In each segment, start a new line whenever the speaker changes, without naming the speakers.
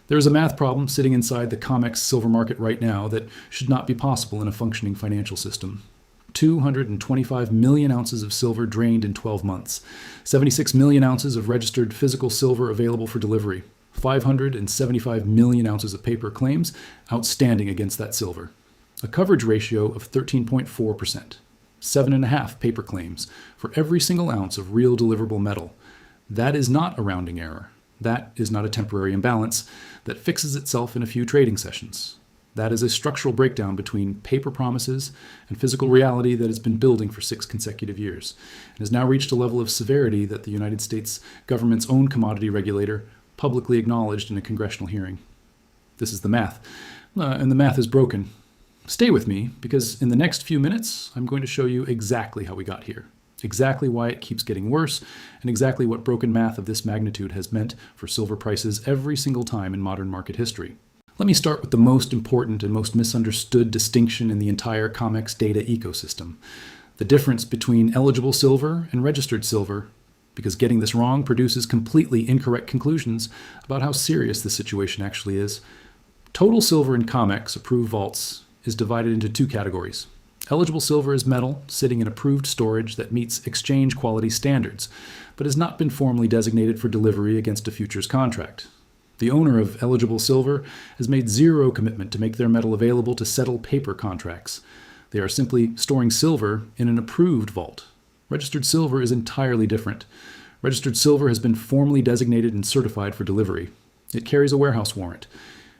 There is a math problem sitting inside the COMEX silver market right now that should not be possible in a functioning financial system. 225 million ounces of silver drained in 12 months, 76 million ounces of registered physical silver available for delivery, 575 million ounces of paper claims outstanding against that silver. A coverage ratio of 13.4%, 7.5 paper claims for every single ounce of real deliverable metal. That is not a rounding error. That is not a temporary imbalance that fixes itself in a few trading sessions. That is a structural breakdown between paper promises and physical reality that has been building for 6 consecutive years and has now reached a level of severity that the United States government's own commodity regulator publicly acknowledged in a congressional hearing. This is the math, and the math is broken. Stay with me, because in the next few minutes, I'm going to show you exactly how we got here, exactly why it keeps getting worse, and exactly what broken math of this magnitude has meant for silver prices every single time in modern market history. Let me start with the most important and most misunderstood distinction in the entire COMEX data ecosystem, the difference between eligible silver and registered silver, because getting this wrong produces completely incorrect conclusions about how serious the situation actually is. Total silver in COMEX approved vaults is divided into 2 categories. Eligible silver is metal sitting in approved storage that meets exchange quality standards, but has not been formally designated for delivery against a futures contract. The owner of eligible silver has made zero commitment to make their metal available to settle paper contracts. They are simply storing silver in an approved vault. Registered silver is entirely different. Registered silver has been formally designated and certified for delivery. It carries a warehouse warrant.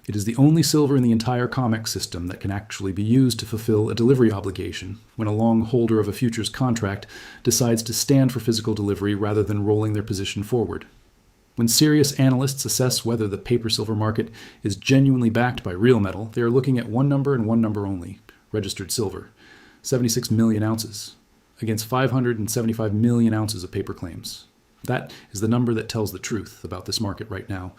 It is the only silver in the entire COMEX system that can actually be used to fulfill a delivery obligation when a long holder of a futures contract decides to stand for physical delivery rather than rolling their position forward. When serious analysts assess whether the paper silver market is genuinely backed by real metal, they are looking at one number and one number only: registered silver, 76 million ounces, against 575 million ounces of paper claims. That is the number that tells the truth about this market right now.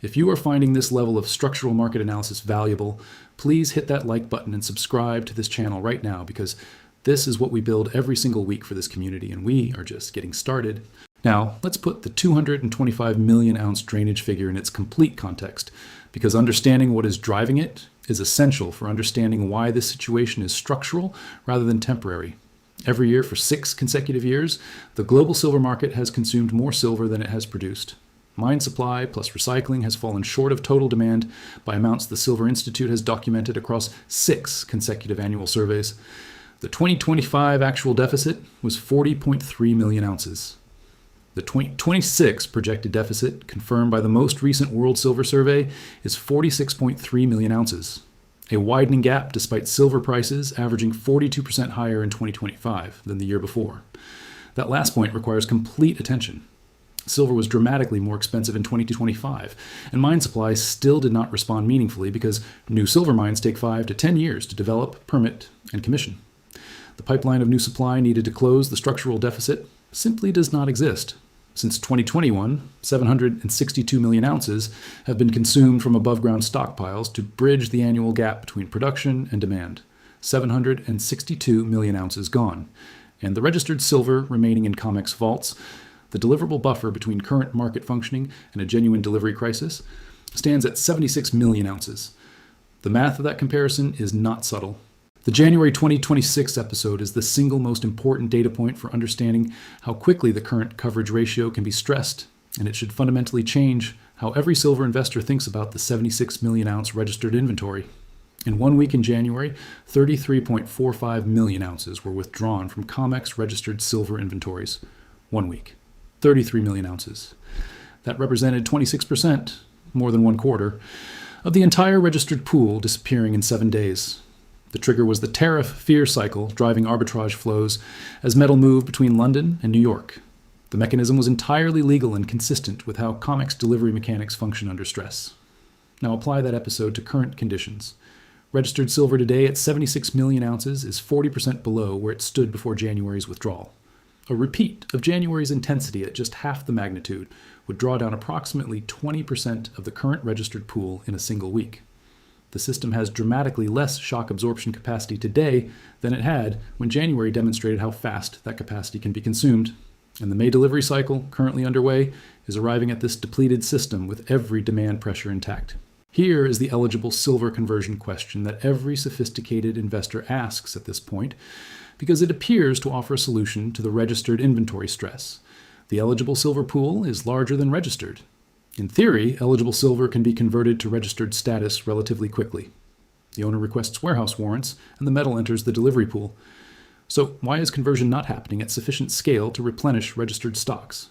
If you are finding this level of structural market analysis valuable, please hit that like button and subscribe to this channel right now, because this is what we build every single week for this community, and we are just getting started. Now, let's put the 225 million ounce drainage figure in its complete context, because understanding what is driving it is essential for understanding why this situation is structural rather than temporary. Every year for 6 consecutive years, the global silver market has consumed more silver than it has produced. Mine supply plus recycling has fallen short of total demand by amounts the Silver Institute has documented across 6 consecutive annual surveys. The 2025 actual deficit was 40.3 million ounces. The 2026 projected deficit, confirmed by the most recent World Silver Survey, is 46.3 million ounces. A widening gap despite silver prices averaging 42% higher in 2025 than the year before. That last point requires complete attention. Silver was dramatically more expensive in 2025, and mine supply still did not respond meaningfully because new silver mines take 5 to 10 years to develop, permit, and commission. The pipeline of new supply needed to close the structural deficit simply does not exist. Since 2021, 762 million ounces have been consumed from above-ground stockpiles to bridge the annual gap between production and demand. 762 million ounces gone. And the registered silver remaining in COMEX vaults, the deliverable buffer between current market functioning and a genuine delivery crisis, stands at 76 million ounces. The math of that comparison is not subtle. The January 2026 episode is the single most important data point for understanding how quickly the current coverage ratio can be stressed, and it should fundamentally change how every silver investor thinks about the 76 million ounce registered inventory. In 1 week in January, 33.45 million ounces were withdrawn from COMEX registered silver inventories. 1 week. 33 million ounces. That represented 26%, more than 1/4, of the entire registered pool disappearing in 7 days. The trigger was the tariff fear cycle driving arbitrage flows as metal moved between London and New York. The mechanism was entirely legal and consistent with how COMEX delivery mechanics function under stress. Now apply that episode to current conditions. Registered silver today at 76 million ounces is 40% below where it stood before January's withdrawal. A repeat of January's intensity at just half the magnitude would draw down approximately 20% of the current registered pool in a single week. The system has dramatically less shock absorption capacity today than it had when January demonstrated how fast that capacity can be consumed. And the May delivery cycle, currently underway, is arriving at this depleted system with every demand pressure intact. Here is the eligible silver conversion question that every sophisticated investor asks at this point, because it appears to offer a solution to the registered inventory stress. The eligible silver pool is larger than registered. In theory, eligible silver can be converted to registered status relatively quickly. The owner requests warehouse warrants, and the metal enters the delivery pool. So why is conversion not happening at sufficient scale to replenish registered stocks?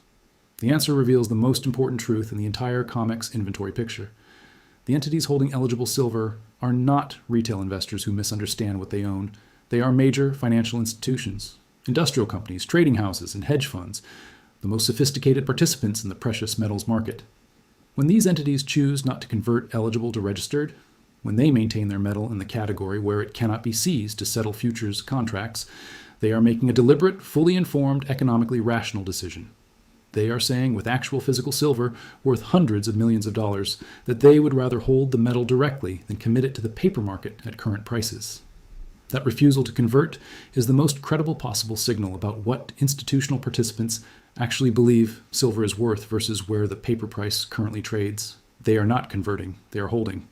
The answer reveals the most important truth in the entire COMEX inventory picture. The entities holding eligible silver are not retail investors who misunderstand what they own. They are major financial institutions, industrial companies, trading houses, and hedge funds, the most sophisticated participants in the precious metals market. When these entities choose not to convert eligible to registered, when they maintain their metal in the category where it cannot be seized to settle futures contracts, they are making a deliberate, fully informed, economically rational decision. They are saying, with actual physical silver worth hundreds of millions of dollars, that they would rather hold the metal directly than commit it to the paper market at current prices. That refusal to convert is the most credible possible signal about what institutional participants actually believe silver is worth versus where the paper price currently trades. They are not converting, they are holding,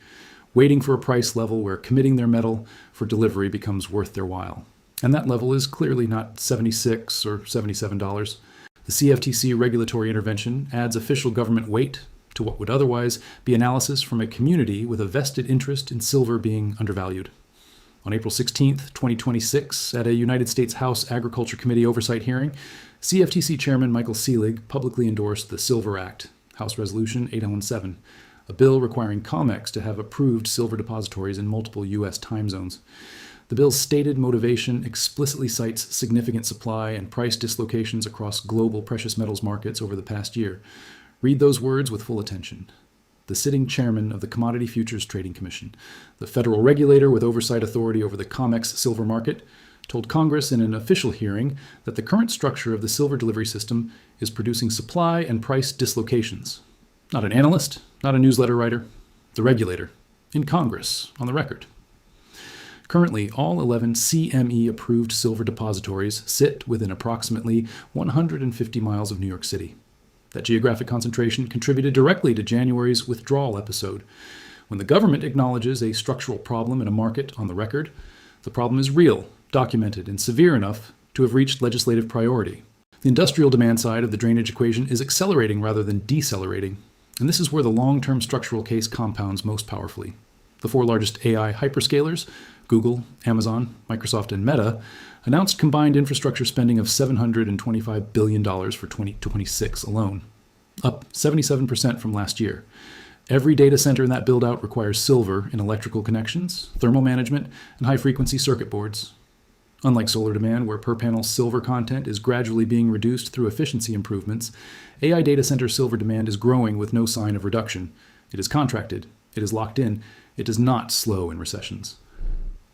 waiting for a price level where committing their metal for delivery becomes worth their while. And that level is clearly not $76 or $77. The CFTC regulatory intervention adds official government weight to what would otherwise be analysis from a community with a vested interest in silver being undervalued. On April 16, 2026, at a United States House Agriculture Committee oversight hearing, CFTC Chairman Michael Seelig publicly endorsed the Silver Act, House Resolution 817, a bill requiring COMEX to have approved silver depositories in multiple U.S. time zones. The bill's stated motivation explicitly cites significant supply and price dislocations across global precious metals markets over the past year. Read those words with full attention. The sitting chairman of the Commodity Futures Trading Commission, the federal regulator with oversight authority over the COMEX silver market, told Congress in an official hearing that the current structure of the silver delivery system is producing supply and price dislocations. Not an analyst, not a newsletter writer, the regulator, in Congress, on the record. Currently, all 11 CME-approved silver depositories sit within approximately 150 miles of New York City. That geographic concentration contributed directly to January's withdrawal episode. When the government acknowledges a structural problem in a market on the record, the problem is real, documented, and severe enough to have reached legislative priority. The industrial demand side of the drainage equation is accelerating rather than decelerating, and this is where the long-term structural case compounds most powerfully. The four largest AI hyperscalers, Google, Amazon, Microsoft, and Meta, announced combined infrastructure spending of $725 billion for 2026 alone, up 77% from last year. Every data center in that build-out requires silver in electrical connections, thermal management, and high-frequency circuit boards. Unlike solar demand, where per-panel silver content is gradually being reduced through efficiency improvements, AI data center silver demand is growing with no sign of reduction. It is contracted. It is locked in. It does not slow in recessions.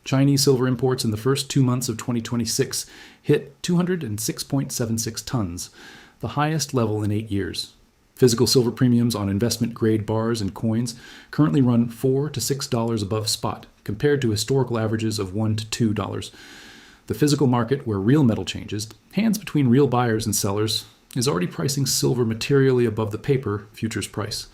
Chinese silver imports in the first 2 months of 2026 hit 206.76 tons, the highest level in 8 years. Physical silver premiums on investment-grade bars and coins currently run $4 to $6 above spot, compared to historical averages of $1 to $2. The physical market, where real metal changes, hands between real buyers and sellers, is already pricing silver materially above the paper futures price.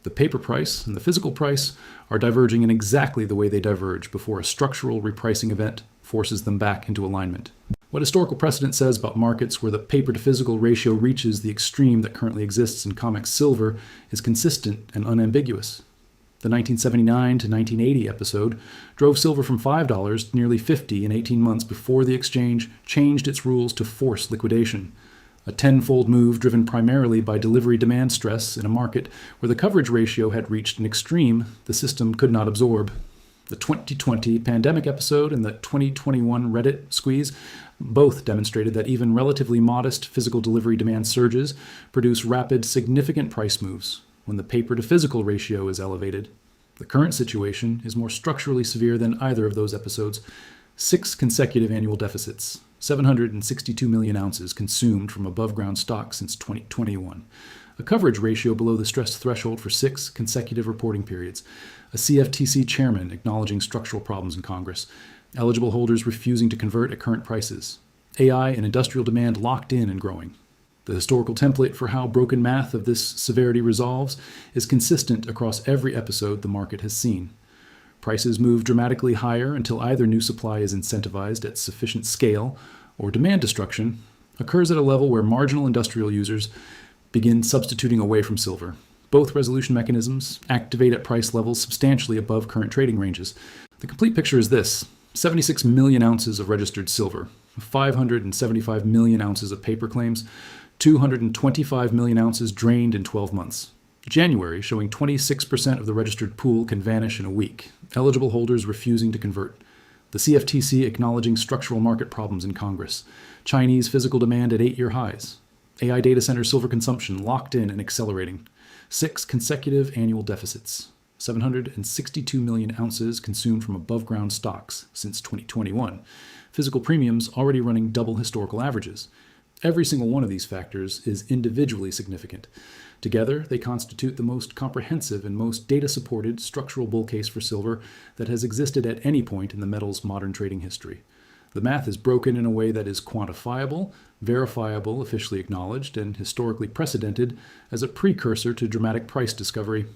The paper price and the physical price are diverging in exactly the way they diverge before a structural repricing event forces them back into alignment. What historical precedent says about markets where the paper-to-physical ratio reaches the extreme that currently exists in COMEX silver is consistent and unambiguous. The 1979 to 1980 episode drove silver from $5 to nearly $50 in 18 months before the exchange changed its rules to force liquidation. A tenfold move driven primarily by delivery demand stress in a market where the coverage ratio had reached an extreme the system could not absorb. The 2020 pandemic episode and the 2021 Reddit squeeze both demonstrated that even relatively modest physical delivery demand surges produce rapid, significant price moves when the paper-to-physical ratio is elevated. The current situation is more structurally severe than either of those episodes. 6 consecutive annual deficits, 762 million ounces consumed from above-ground stock since 2021, a coverage ratio below the stress threshold for 6 consecutive reporting periods, a CFTC chairman acknowledging structural problems in Congress, eligible holders refusing to convert at current prices, AI and industrial demand locked in and growing. The historical template for how broken math of this severity resolves is consistent across every episode the market has seen. Prices move dramatically higher until either new supply is incentivized at sufficient scale or demand destruction occurs at a level where marginal industrial users begin substituting away from silver. Both resolution mechanisms activate at price levels substantially above current trading ranges. The complete picture is this: 76 million ounces of registered silver, 575 million ounces of paper claims, 225 million ounces drained in 12 months. January, showing 26% of the registered pool can vanish in a week, eligible holders refusing to convert. The CFTC acknowledging structural market problems in Congress. Chinese physical demand at 8-year highs. AI data center silver consumption locked in and accelerating. 6 consecutive annual deficits. 762 million ounces consumed from above-ground stocks since 2021. Physical premiums already running double historical averages. Every single one of these factors is individually significant. Together, they constitute the most comprehensive and most data-supported structural bull case for silver that has existed at any point in the metal's modern trading history. The math is broken in a way that is quantifiable, verifiable, officially acknowledged, and historically precedented as a precursor to dramatic price discovery.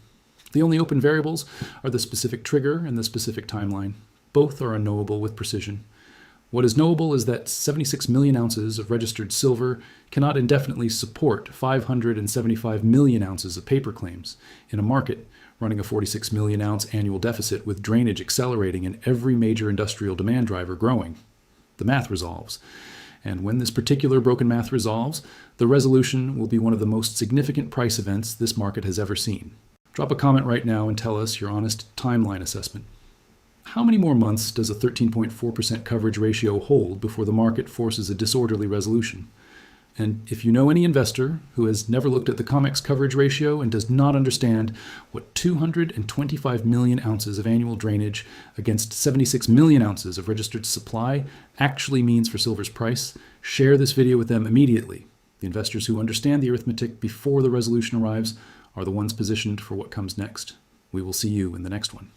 The only open variables are the specific trigger and the specific timeline. Both are unknowable with precision. What is knowable is that 76 million ounces of registered silver cannot indefinitely support 575 million ounces of paper claims in a market running a 46 million ounce annual deficit with drainage accelerating and every major industrial demand driver growing. The math resolves. And when this particular broken math resolves, the resolution will be one of the most significant price events this market has ever seen. Drop a comment right now and tell us your honest timeline assessment. How many more months does a 13.4% coverage ratio hold before the market forces a disorderly resolution? And if you know any investor who has never looked at the COMEX coverage ratio and does not understand what 225 million ounces of annual drainage against 76 million ounces of registered supply actually means for silver's price, share this video with them immediately. The investors who understand the arithmetic before the resolution arrives are the ones positioned for what comes next. We will see you in the next one.